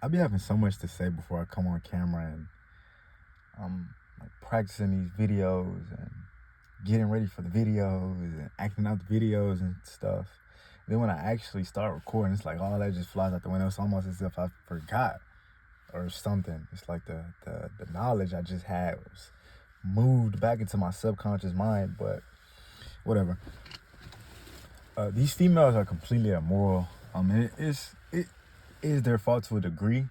I be having so much to say before I come on camera, and like practicing these videos and getting ready for the videos and acting out the videos and stuff. Then when I actually start recording, it's like all that just flies out the window. It's almost as if I forgot or something. It's like the knowledge I just had was moved back into my subconscious mind. But whatever. These females are completely immoral. It is their fault to a degree,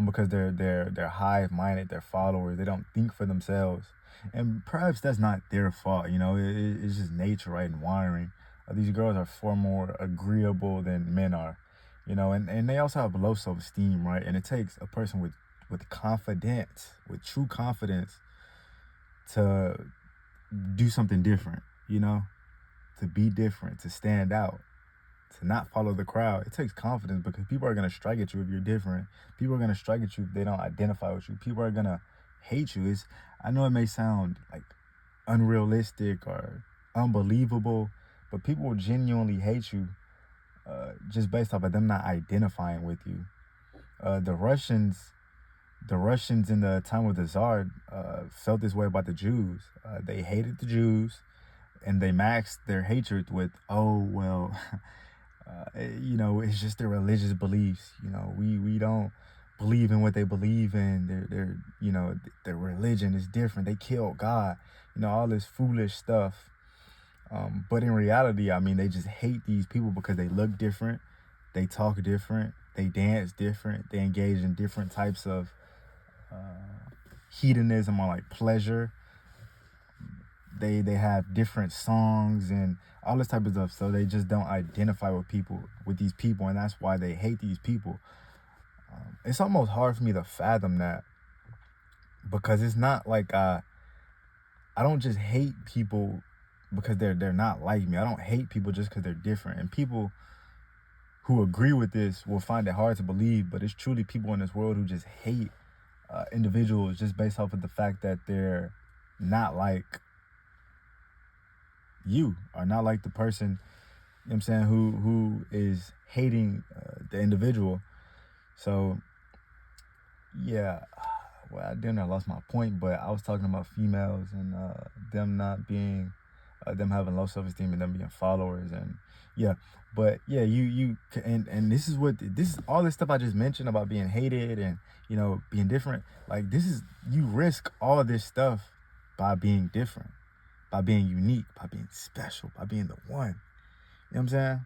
because they're hive minded. They're followers. They don't think for themselves, and perhaps that's not their fault. It's just nature, right, and wiring. These girls are far more agreeable than men are, and they also have low self esteem, right? And it takes a person with confidence, with true confidence, to do something different. To be different, to stand out, to not follow the crowd. It takes confidence because people are going to strike at you if you're different. People are going to strike at you if they don't identify with you. People are going to hate you. I know it may sound like unrealistic or unbelievable, but people will genuinely hate you just based off of them not identifying with you. The Russians in the time of the Tsar felt this way about the Jews. They hated the Jews, and they masked their hatred with, oh well, it's just their religious beliefs. We don't believe in what they believe in. Their religion is different. They killed God. All this foolish stuff. But in reality, I mean, they just hate these people because they look different, they talk different, they dance different, they engage in different types of hedonism or like pleasure. They have different songs and all this type of stuff, so they just don't identify with these people, and that's why they hate these people. It's almost hard for me to fathom that, because it's not like I don't just hate people because they're not like me. I don't hate people just because they're different. And people who agree with this will find it hard to believe, but it's truly people in this world who just hate individuals just based off of the fact that they're not like you, or not like the person, I'm saying, who is hating the individual. So yeah, well, I didn't, I lost my point, but I was talking about females and them not being, them having low self-esteem and them being followers, and yeah. But yeah, and this is all this stuff I just mentioned about being hated and being different. Like, this is, you risk all this stuff by being different, by being unique, by being special, by being the one. You know what I'm saying?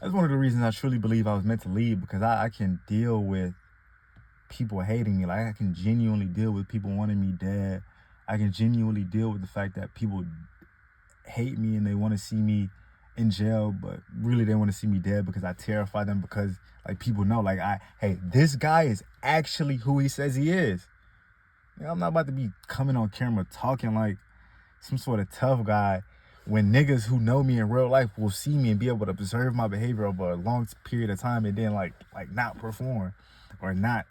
That's one of the reasons I truly believe I was meant to lead, because I can deal with people hating me. Like, I can genuinely deal with people wanting me dead. I can genuinely deal with the fact that people hate me and they want to see me in jail, but really they want to see me dead because I terrify them, because like people know, like, hey, this guy is actually who he says he is. I'm not about to be coming on camera talking like some sort of tough guy when niggas who know me in real life will see me and be able to observe my behavior over a long period of time and then like not perform or not,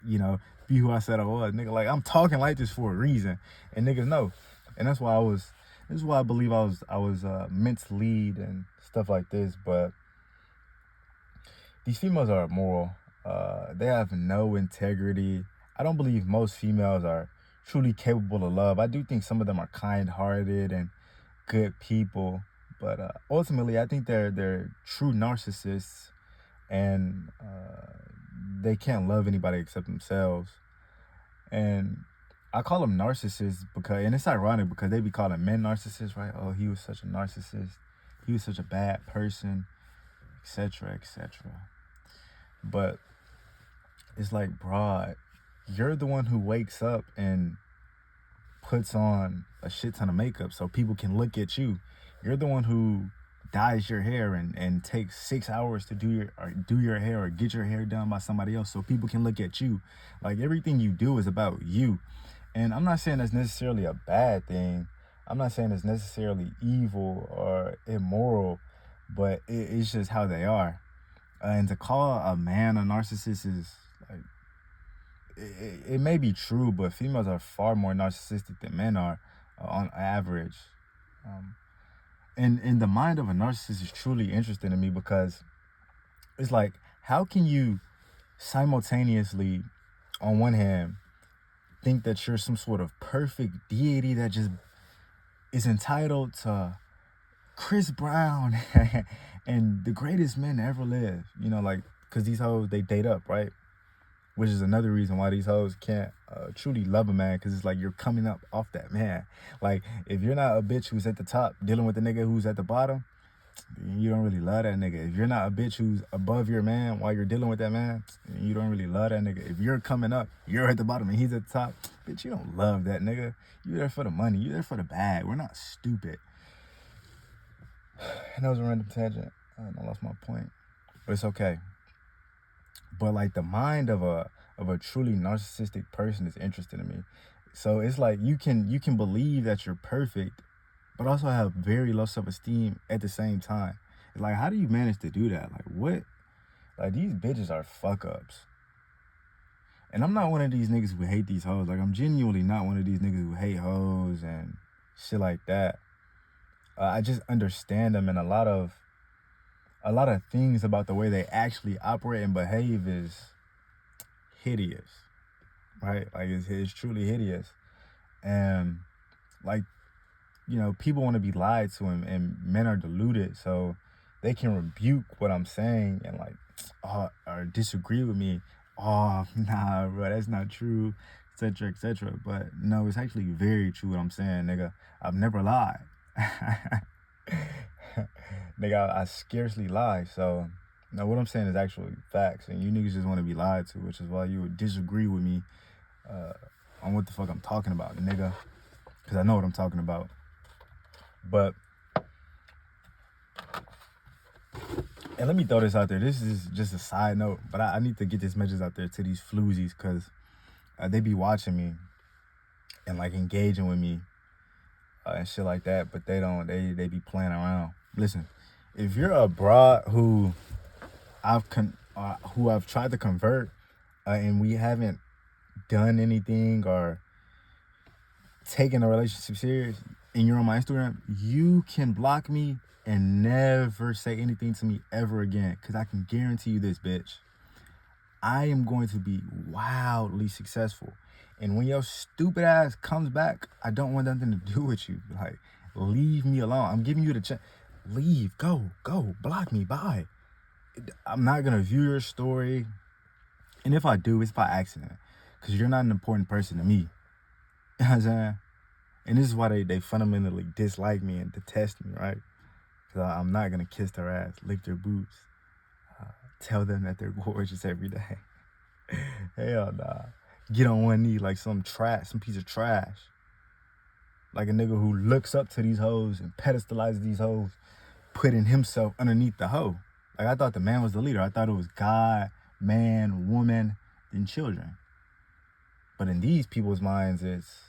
be who I said I was. Nigga, like, I'm talking like this for a reason, and niggas know. And that's why this is why I believe I was meant to lead and stuff like this. But these females are immoral. They have no integrity. I don't believe most females are truly capable of love. I do think some of them are kind-hearted and good people, but ultimately, I think they're true narcissists, and they can't love anybody except themselves. And I call them narcissists because, and it's ironic because they be calling men narcissists, right? Oh, he was such a narcissist. He was such a bad person, etc., etc. But it's like, broad, you're the one who wakes up and puts on a shit ton of makeup so people can look at you. You're the one who dyes your hair and takes 6 hours to do your hair or get your hair done by somebody else so people can look at you. Like, everything you do is about you. And I'm not saying that's necessarily a bad thing. I'm not saying it's necessarily evil or immoral, but it's just how they are. And to call a man a narcissist is like, it may be true, but females are far more narcissistic than men are on average. Um, and the mind of a narcissist is truly interesting to me, because it's like, how can you simultaneously, on one hand, think that you're some sort of perfect deity that just is entitled to Chris Brown and the greatest men to ever live. You know, like, because these hoes, they date up, right? Which is another reason why these hoes can't truly love a man, because it's like you're coming up off that man. Like, if you're not a bitch who's at the top dealing with the nigga who's at the bottom, you don't really love that nigga. If you're not a bitch who's above your man while you're dealing with that man, you don't really love that nigga. If you're coming up, you're at the bottom and he's at the top, bitch, you don't love that nigga. You're there for the money. You're there for the bag. We're not stupid. And that was a random tangent. I lost my point, but it's okay. But like, the mind of a truly narcissistic person is interesting to me. So it's like you can believe that you're perfect, but also have very low self-esteem at the same time. It's like, how do you manage to do that? Like, what? Like, these bitches are fuck ups. And I'm not one of these niggas who hate these hoes. Like, I'm genuinely not one of these niggas who hate hoes and shit like that. I just understand them, and a lot of things about the way they actually operate and behave is hideous, right? Like, it's truly hideous. And like, you know, people want to be lied to, and men are deluded, so they can rebuke what I'm saying and like, or disagree with me. Oh, nah, bro, that's not true, etc., etc. But no, it's actually very true what I'm saying, nigga. I've never lied. Nigga, I scarcely lie. So, no, what I'm saying is actually facts, and you niggas just want to be lied to, which is why you would disagree with me on what the fuck I'm talking about, nigga, because I know what I'm talking about. But, and let me throw this out there. This is just a side note, but I need to get this message out there to these floozies, because they be watching me and like engaging with me and shit like that, but they don't. They be playing around. Listen, if you're a broad who I've tried to convert and we haven't done anything or taken a relationship serious, and you're on my Instagram, you can block me and never say anything to me ever again, because I can guarantee you this, bitch, I am going to be wildly successful. And when your stupid ass comes back, I don't want nothing to do with you. Like, leave me alone. I'm giving you the chance. Leave. Go. Block me. Bye. I'm not going to view your story. And if I do, it's by accident, because you're not an important person to me. You know what I'm saying? And this is why they fundamentally dislike me and detest me, right? Because I'm not going to kiss their ass, lick their boots, tell them that they're gorgeous every day. Hell nah. Get on one knee like some piece of trash. Like a nigga who looks up to these hoes and pedestalizes these hoes, putting himself underneath the hoe. Like, I thought the man was the leader. I thought it was God, man, woman, then children. But in these people's minds, it's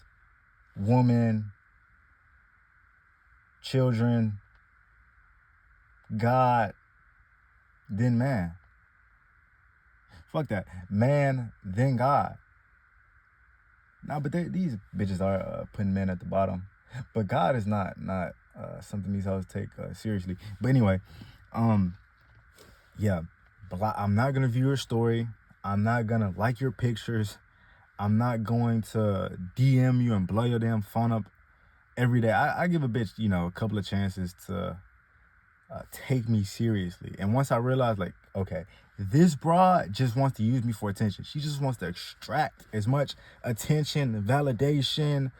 woman, children, God, then man. Fuck that. Man, then God. Nah, but these bitches are putting men at the bottom. But God is not something these hoes take seriously. But anyway, yeah, I'm not going to view your story. I'm not going to like your pictures. I'm not going to DM you and blow your damn phone up every day. I give a bitch, you know, a couple of chances to take me seriously. And once I realized, like, okay, this broad just wants to use me for attention. She just wants to extract as much attention, validation,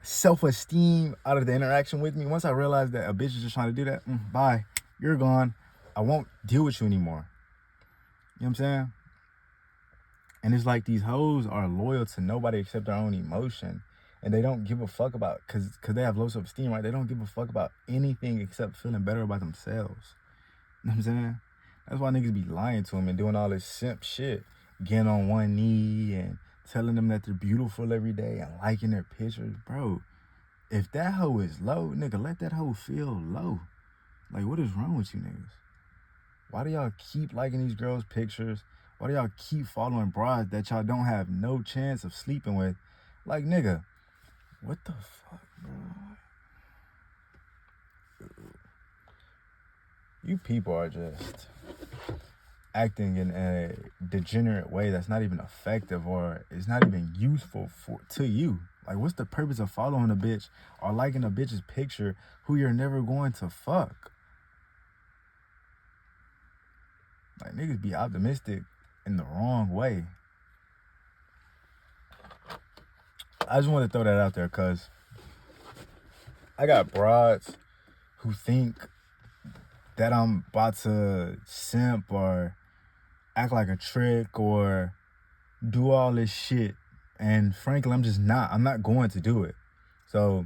self-esteem out of the interaction with me. Once I realized that a bitch is just trying to do that, bye, you're gone. I won't deal with you anymore. You know what I'm saying? And it's like these hoes are loyal to nobody except their own emotion. And they don't give a fuck about, because they have low self-esteem, right? They don't give a fuck about anything except feeling better about themselves. You know what I'm saying? That's why niggas be lying to them and doing all this simp shit. Getting on one knee and telling them that they're beautiful every day and liking their pictures. Bro, if that hoe is low, nigga, let that hoe feel low. Like, what is wrong with you niggas? Why do y'all keep liking these girls' pictures? Why do y'all keep following broads that y'all don't have no chance of sleeping with? Like, nigga, what the fuck, bro? You people are just acting in a degenerate way that's not even effective or is not even useful to you. Like, what's the purpose of following a bitch or liking a bitch's picture who you're never going to fuck? Like, niggas be optimistic in the wrong way. I just want to throw that out there because I got broads who think that I'm about to simp or act like a trick or do all this shit. And frankly, I'm just not. I'm not going to do it. So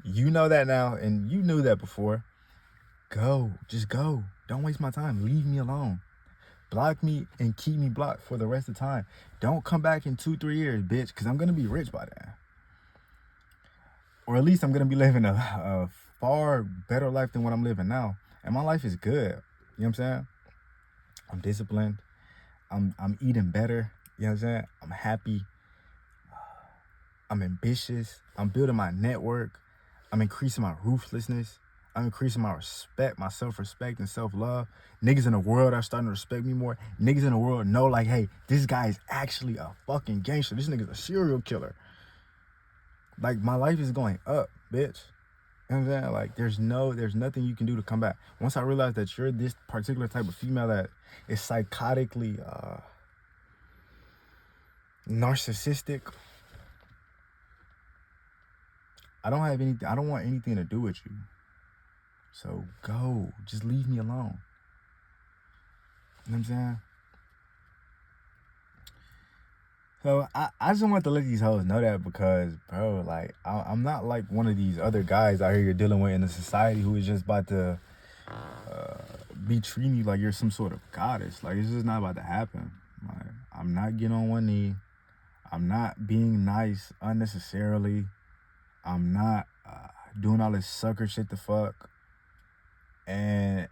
you know that now, and you knew that before. Go. Just go. Don't waste my time. Leave me alone. Block me and keep me blocked for the rest of the time. Don't come back in 2-3 years, bitch, because I'm going to be rich by then. Or at least I'm going to be living a far better life than what I'm living now. And my life is good. You know what I'm saying? I'm disciplined. I'm eating better. You know what I'm saying? I'm happy. I'm ambitious. I'm building my network. I'm increasing my ruthlessness. I'm increasing my respect, my self-respect and self-love. Niggas in the world are starting to respect me more. Niggas in the world know, like, hey, this guy is actually a fucking gangster. This nigga's a serial killer. Like, my life is going up, bitch. You know what I'm saying? Like, there's nothing you can do to come back. Once I realized that you're this particular type of female that is psychotically narcissistic, I don't want anything to do with you. So go. Just leave me alone. You know what I'm saying? So I just want to let these hoes know that because, bro, like, I'm not like one of these other guys out here you're dealing with in the society who is just about to be treating you like you're some sort of goddess. Like, it's just not about to happen. Like, I'm not getting on one knee. I'm not being nice unnecessarily. I'm not doing all this sucker shit to fuck. And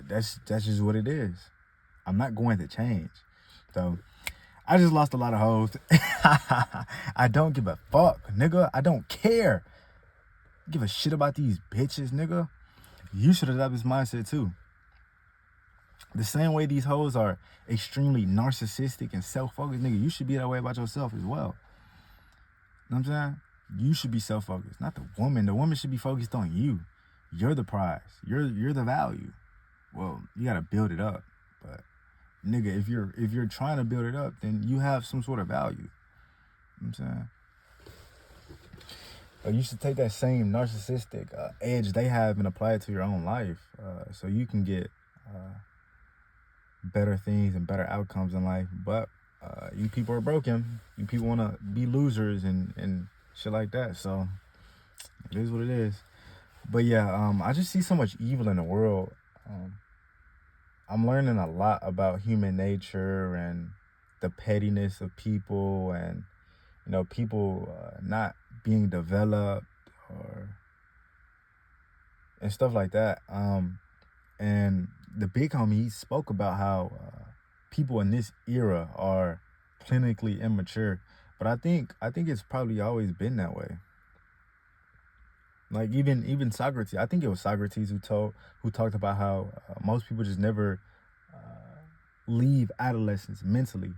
that's just what it is. I'm not going to change. So I just lost a lot of hoes. I don't give a fuck, nigga. I don't care. Give a shit about these bitches, nigga. You should adopt this mindset too. The same way these hoes are extremely narcissistic and self-focused, nigga, you should be that way about yourself as well. You know what I'm saying? You should be self-focused, not the woman. The woman should be focused on you. You're the prize. You're the value. Well, you gotta build it up. But nigga, if you're trying to build it up, then you have some sort of value. You know what I'm saying? But you should take that same narcissistic edge they have and apply it to your own life, so you can get better things and better outcomes in life. But you people are broken. You people want to be losers and shit like that. So it is what it is. But yeah, I just see so much evil in the world. I'm learning a lot about human nature and the pettiness of people, and people not being developed and stuff like that. And the big homie, he spoke about how people in this era are clinically immature, but I think it's probably always been that way. Like, even Socrates, I think it was Socrates who talked about how most people just never leave adolescence mentally.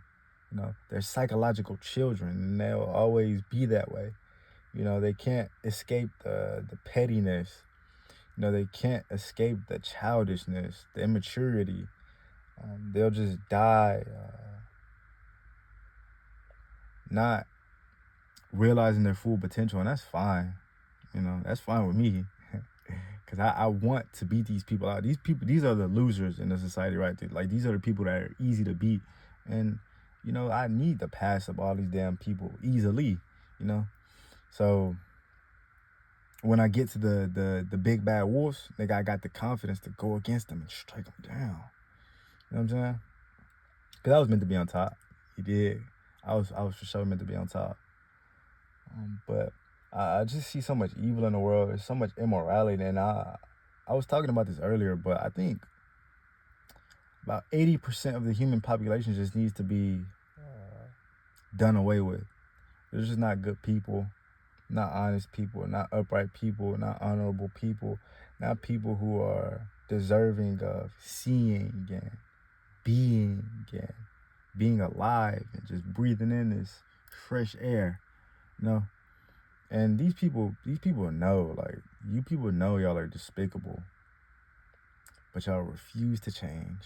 They're psychological children, and they'll always be that way. They can't escape the pettiness. They can't escape the childishness, the immaturity. They'll just die not realizing their full potential, and that's fine. That's fine with me. Because I want to beat these people out. These are the losers in the society, right? Like, these are the people that are easy to beat. And, I need to pass up all these damn people easily, So when I get to the big bad wolves, nigga, I got the confidence to go against them and strike them down. You know what I'm saying? Because I was meant to be on top. You did. I was for sure meant to be on top. But I just see so much evil in the world. There's so much immorality. And I was talking about this earlier, but I think about 80% of the human population just needs to be done away with. There's just not good people, not honest people, not upright people, not honorable people, not people who are deserving of seeing again. being and being alive and just breathing in this fresh air, you know. And these people know, like, you people know y'all are despicable, but y'all refuse to change.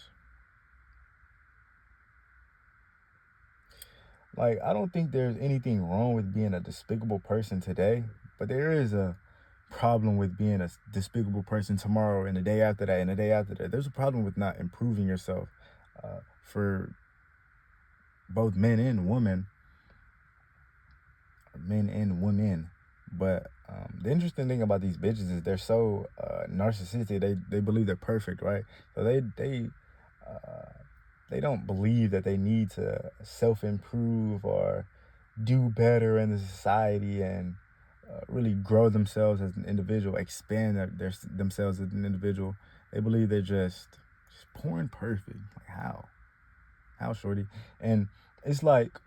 Like, I don't think there's anything wrong with being a despicable person today, but there is a problem with being a despicable person tomorrow and the day after that and the day after that. There's a problem with not improving yourself, for both men and women, or men and women. But the interesting thing about these bitches is they're so narcissistic. They believe they're perfect, right? So they don't believe that they need to self improve or do better in the society and really grow themselves as an individual, expand themselves as an individual. They believe they're just born perfect. Like, how shorty? And it's like,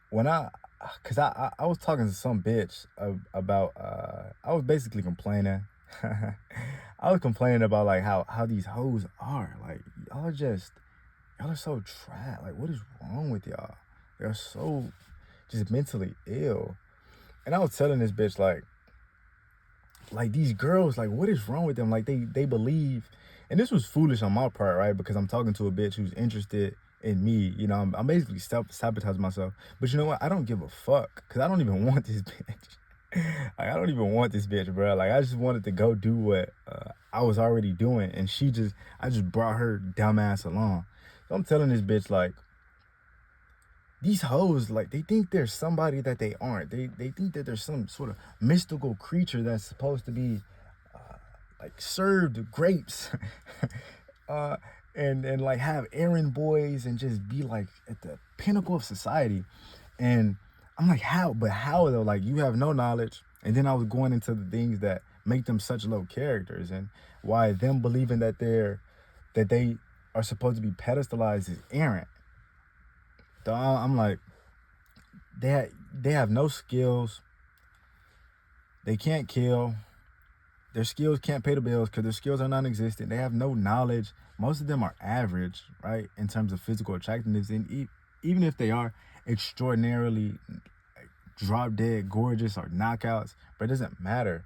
when cause I was talking to some bitch about I was basically complaining. I was complaining about, like, how these hoes are. Like, y'all are so trash. Like, what is wrong with y'all? They're so just mentally ill. And I was telling this bitch, like these girls, like, what is wrong with them? Like, they believe, and this was foolish on my part, right? Because I'm talking to a bitch who's interested in me. You know, I'm basically sabotaging myself. But you know what? I don't give a fuck, because I don't even want this bitch. Like, I don't even want this bitch, bro. Like, I just wanted to go do what I was already doing, and I just brought her dumbass along. So I'm telling this bitch, like, these hoes, like, they think they're somebody that they aren't. They think that there's some sort of mystical creature that's supposed to be like served grapes, uh, and like have errand boys and just be like at the pinnacle of society. And I'm like, how? But how though? Like, you have no knowledge. And then I was going into the things that make them such low characters, and why them believing that they are supposed to be pedestalized is errant. So I'm like, they have no skills. They can't kill. Their skills can't pay the bills because their skills are non-existent. They have no knowledge. Most of them are average, right, in terms of physical attractiveness. And even if they are extraordinarily, like, drop dead gorgeous or knockouts, but it doesn't matter,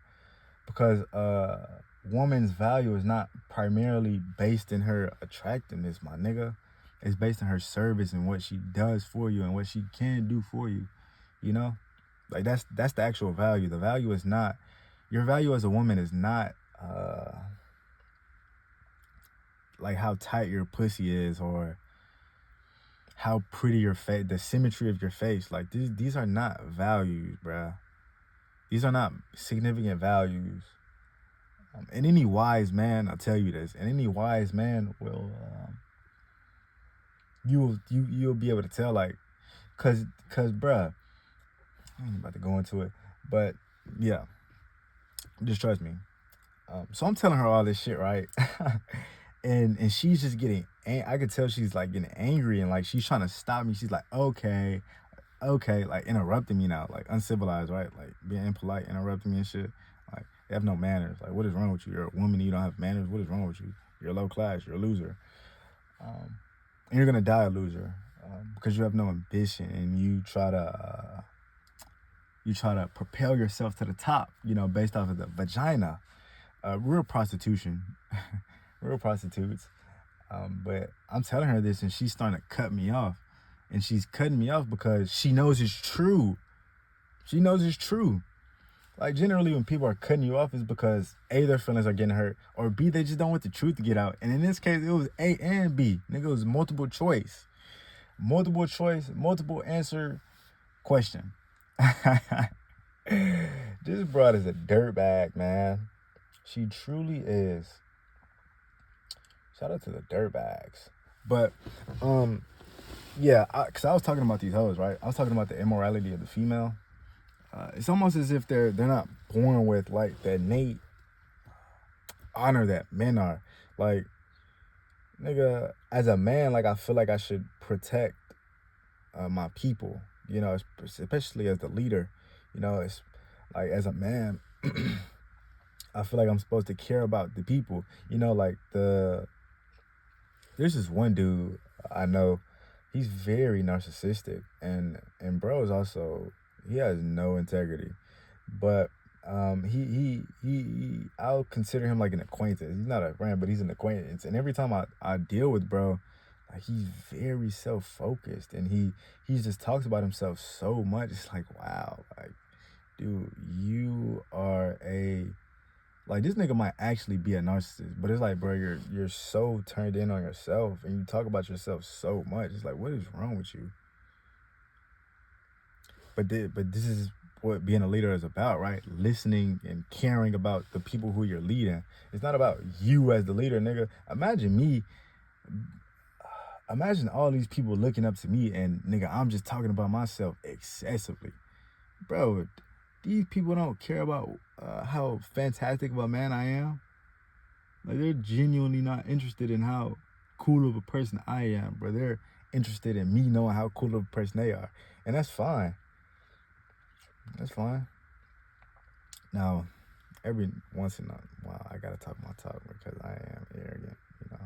because a woman's value is not primarily based in her attractiveness, my nigga. It's based on her service and what she does for you and what she can do for you. You know, like, that's the actual value. The value is not, your value as a woman is not like how tight your pussy is, or how pretty your face, the symmetry of your face. Like, these are not values, bruh. These are not significant values. And any wise man, I'll tell you this, and any wise man will, you'll be able to tell, like, cause bruh, I ain't about to go into it, but yeah, just trust me. So I'm telling her all this shit, right? and she's just getting, I could tell she's like getting angry, and like she's trying to stop me. She's like, okay, like interrupting me now, like uncivilized, right? Like being impolite, interrupting me and shit. Like, they have no manners. Like, what is wrong with you? You're a woman and you don't have manners. What is wrong with you? You're low class. You're a loser. And you're gonna die a loser, because you have no ambition, and you try to propel yourself to the top, you know, based off of the vagina. Real prostitution, real prostitutes. But I'm telling her this, and she's starting to cut me off. And she's cutting me off because she knows it's true. She knows it's true. Like, generally, when people are cutting you off, it's because A, their feelings are getting hurt, or B, they just don't want the truth to get out. And in this case, it was A and B. Nigga, it was multiple choice. Multiple choice, multiple answer question. This broad is a dirtbag, man. She truly is. Shout out to the dirtbags. But, yeah, because I was talking about these hoes, right? I was talking about the immorality of the female. It's almost as if they're not born with, like, the innate honor that men are. Like, nigga, as a man, like, I feel like I should protect my people, you know, especially as the leader. You know, it's like, as a man, I feel like I'm supposed to care about the people. You know, like, there's this one dude, I know he's very narcissistic, and bro is also, he has no integrity. But I'll consider him like an acquaintance. He's not a friend, but he's an acquaintance. And every time I deal with bro, like he's very self focused, and he just talks about himself so much. It's like, wow, like dude, you are a, like this nigga might actually be a narcissist, but it's like, bro, you're so turned in on yourself, and you talk about yourself so much. It's like, what is wrong with you? But this is what being a leader is about, right? Listening and caring about the people who you're leading. It's not about you as the leader, nigga. Imagine all these people looking up to me, and nigga, I'm just talking about myself excessively, bro. These people don't care about how fantastic of a man I am. Like, they're genuinely not interested in how cool of a person I am, bro. They're interested in me knowing how cool of a person they are, and that's fine. That's fine. Now, every once in a while, I gotta talk my talk because I am arrogant. You know,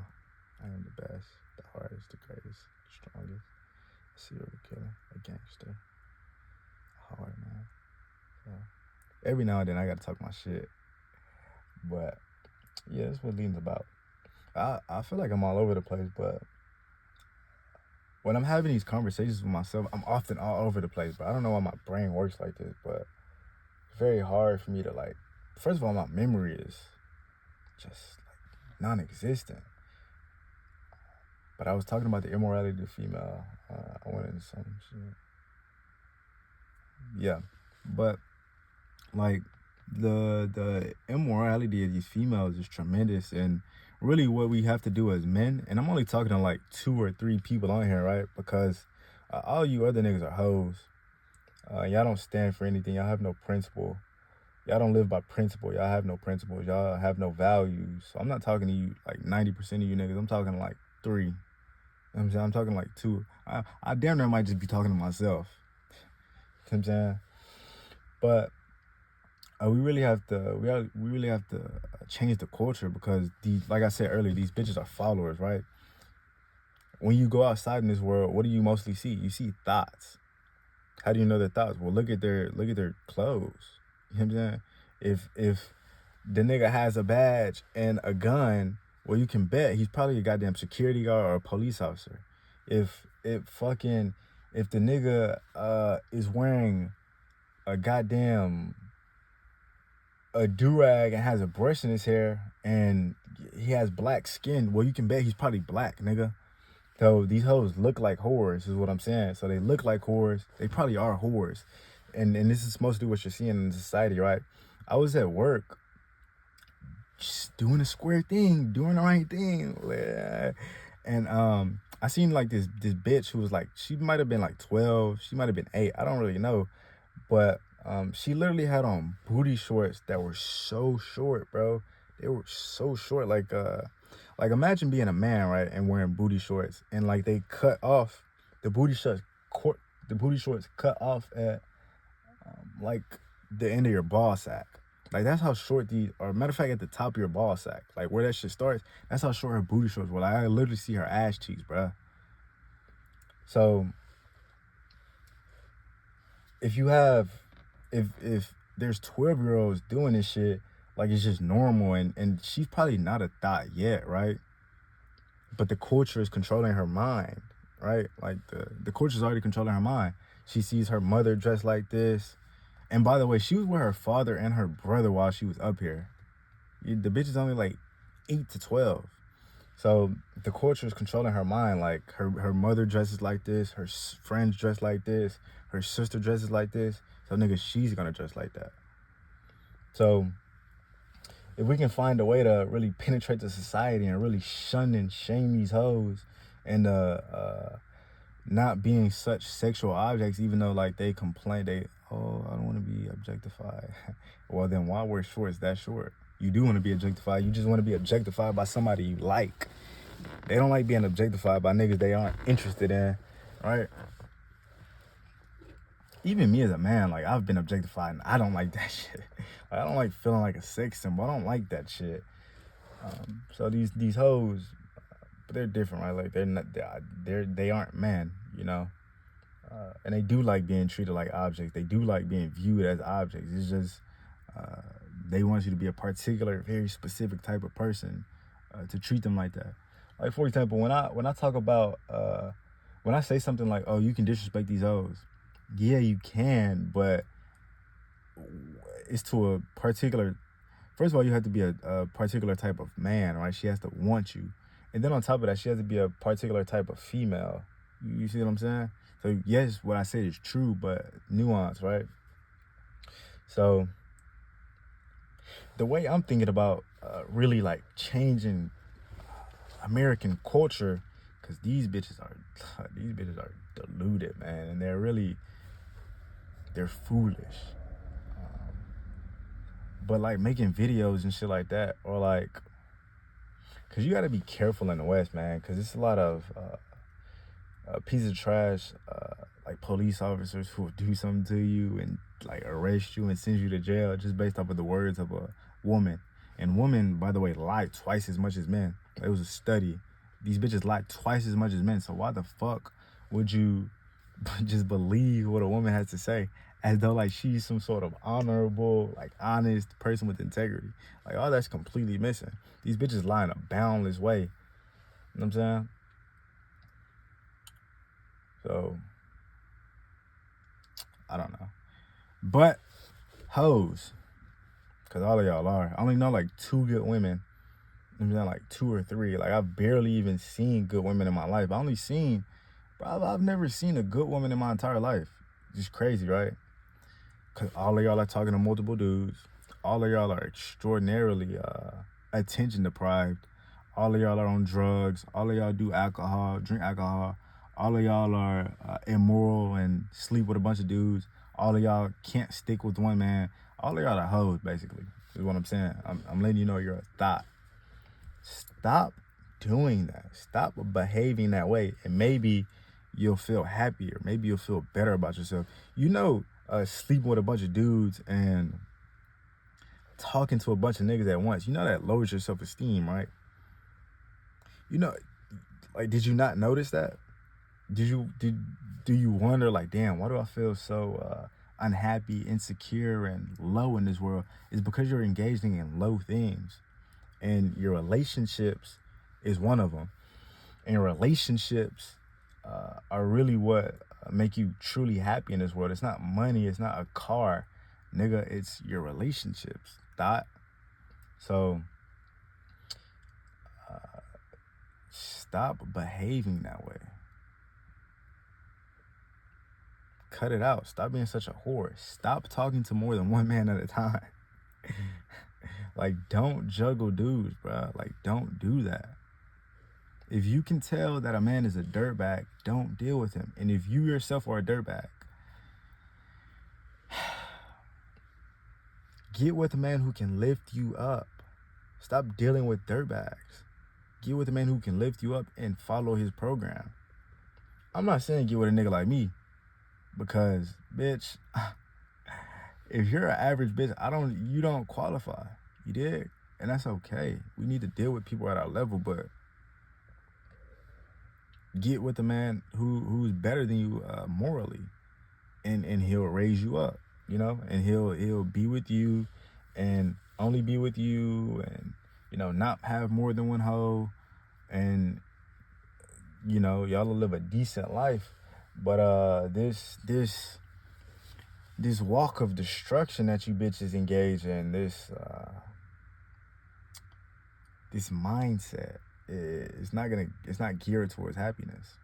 I am the best, the hardest, the greatest, the strongest, a serial killer, a gangster, a hard man. So every now and then, I gotta talk my shit. But yeah, that's what leading's about. I feel like I'm all over the place, but when I'm having these conversations with myself, I'm often all over the place. But I don't know why my brain works like this, but it's very hard for me to, like, first of all, my memory is just like non-existent. But I was talking about the immorality of the female. I went into some shit. Yeah, but like the immorality of these females is tremendous, and really what we have to do as men, and I'm only talking to like 2 or 3 people on here, right? Because all you other niggas are hoes. Y'all don't stand for anything. Y'all have no principle. Y'all don't live by principle. Y'all have no principles. Y'all have no values. So I'm not talking to you like 90% of you niggas. I'm talking like 3. You know what I'm saying? I'm talking like 2. I damn near might just be talking to myself. You know what I'm saying? But we really have to change the culture, because these, like I said earlier, these bitches are followers, right? When you go outside in this world, what do you mostly see? You see thoughts. How do you know their thoughts? Well, look at their clothes. You know what I'm saying? If the nigga has a badge and a gun, well, you can bet he's probably a goddamn security guard or a police officer. If the nigga is wearing a goddamn a do-rag and has a brush in his hair and he has black skin, well, you can bet he's probably black, nigga. So these hoes look like whores, is what I'm saying. So they look like whores. They probably are whores. And this is mostly what you're seeing in society, right? I was at work just doing a square thing, doing the right thing. And I seen like this bitch who was like, she might have been like 12, she might have been 8, I don't really know. But she literally had on booty shorts that were so short, bro. They were so short. Like imagine being a man, right, and wearing booty shorts, and like they cut off the booty shorts. The booty shorts cut off at like the end of your ball sack. Like that's how short these. Or matter of fact, at the top of your ball sack, like where that shit starts. That's how short her booty shorts were. Like I literally see her ass cheeks, bro. So if there's 12-year-olds doing this shit, like it's just normal, and she's probably not a thought yet, right? But the culture is controlling her mind, right? Like the culture is already controlling her mind. She sees her mother dressed like this. And by the way, she was with her father and her brother while she was up here. The bitch is only like 8 to 12. So the culture is controlling her mind. Like her mother dresses like this, her friends dress like this, her sister dresses like this. So nigga, she's gonna dress like that. So if we can find a way to really penetrate the society and really shun and shame these hoes, and not being such sexual objects, even though like they complain, I don't want to be objectified. Well, then why wear shorts that short? You do want to be objectified. You just want to be objectified by somebody you like. They don't like being objectified by niggas they aren't interested in, right? Even me as a man, like I've been objectified and I don't like that shit. Like, I don't like feeling like a sex symbol. I don't like that shit. So these hoes, but they're different, right? Like they aren't men, you know. And they do like being treated like objects. They do like being viewed as objects. It's just uh, they want you to be a particular, very specific type of person to treat them like that. Like for example, when I talk about when I say something like, "Oh, you can disrespect these hoes," yeah, you can, but it's to a particular. First of all, you have to be a particular type of man, right? She has to want you, and then on top of that, she has to be a particular type of female. You see what I'm saying? So yes, what I said is true, but nuance, right? So the way I'm thinking about really like changing American culture, because these bitches are deluded, man, and they're foolish. But like making videos and shit like that, or like, cause you gotta be careful in the West, man, cause it's a lot of piece of trash, like police officers who will do something to you and like arrest you and send you to jail just based off of the words of a woman. And women, by the way, lie twice as much as men. It was a study. These bitches lie twice as much as men. So why the fuck would you just believe what a woman has to say as though like she's some sort of honorable, like honest person with integrity? Like all that's completely missing. These bitches lie in a boundless way. You know what I'm saying? So I don't know. But hoes, because all of y'all are. I only know like 2 good women. I'm saying like 2 or 3. Like I've barely even seen good women in my life. I've never seen a good woman in my entire life. Just crazy, right? Because all of y'all are talking to multiple dudes. All of y'all are extraordinarily attention deprived. All of y'all are on drugs. All of y'all do alcohol, drink alcohol. All of y'all are immoral and sleep with a bunch of dudes. All of y'all can't stick with one man. All of y'all are hoes, basically, is what I'm saying. I'm letting you know you're a thought. Stop doing that. Stop behaving that way. And maybe you'll feel happier. Maybe you'll feel better about yourself. You know, sleeping with a bunch of dudes and talking to a bunch of niggas at once, you know that lowers your self-esteem, right? You know, like, did you not notice that? Do you wonder, like, damn, why do I feel so unhappy, insecure, and low in this world? It's because you're engaging in low things, and your relationships is one of them. And relationships are really what make you truly happy in this world. It's not money. It's not a car, nigga. It's your relationships. So stop behaving that way. Cut it out. Stop being such a whore. Stop talking to more than one man at a time. Like, don't juggle dudes, bro. Like, don't do that. If you can tell that a man is a dirtbag, don't deal with him. And if you yourself are a dirtbag, get with a man who can lift you up. Stop dealing with dirtbags. Get with a man who can lift you up and follow his program. I'm not saying get with a nigga like me, because, bitch, if you're an average bitch, you don't qualify. You dig? And that's okay. We need to deal with people at our level, but get with a man who's better than you morally, and he'll raise you up, you know, and he'll be with you and only be with you, and, you know, not have more than one hoe, and, you know, y'all will live a decent life. But this walk of destruction that you bitches engage in, this mindset, it's not geared towards happiness.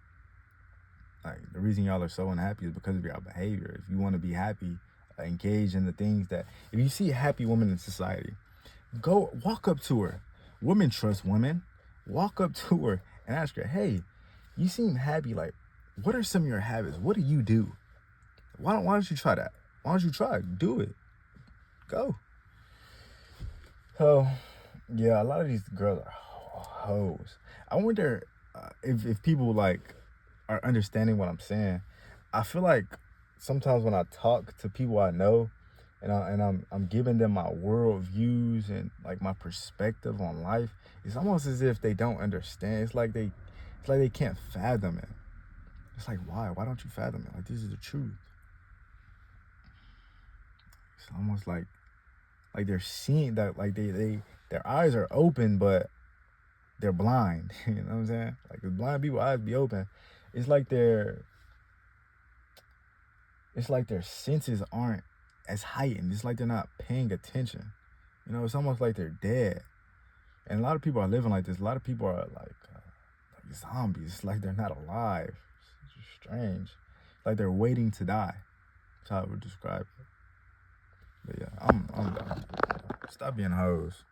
Like, the reason y'all are so unhappy is because of your behavior. If you want to be happy, engage in the things that, if you see a happy woman in society, go walk up to her. Women trust women. Walk up to her and ask her, hey, you seem happy. Like, what are some of your habits? What do you do? Why don't you try that? Why don't you try it? Do it. Go. So, yeah, a lot of these girls are hoes. I wonder if people, like, are understanding what I'm saying. I feel like sometimes when I talk to people I know, I'm giving them my world views and like my perspective on life. It's almost as if they don't understand. It's like they can't fathom it. It's like, why don't you fathom it? Like, this is the truth. It's almost like they're seeing that, like their eyes are open, but they're blind. You know what I'm saying? Like, the blind people eyes be open. It's like their senses aren't as heightened. It's like they're not paying attention. You know, it's almost like they're dead. And a lot of people are living like this. A lot of people are like zombies. It's like they're not alive. It's just strange. Like they're waiting to die. That's how I would describe it. But yeah, I'm done. Stop being hoes.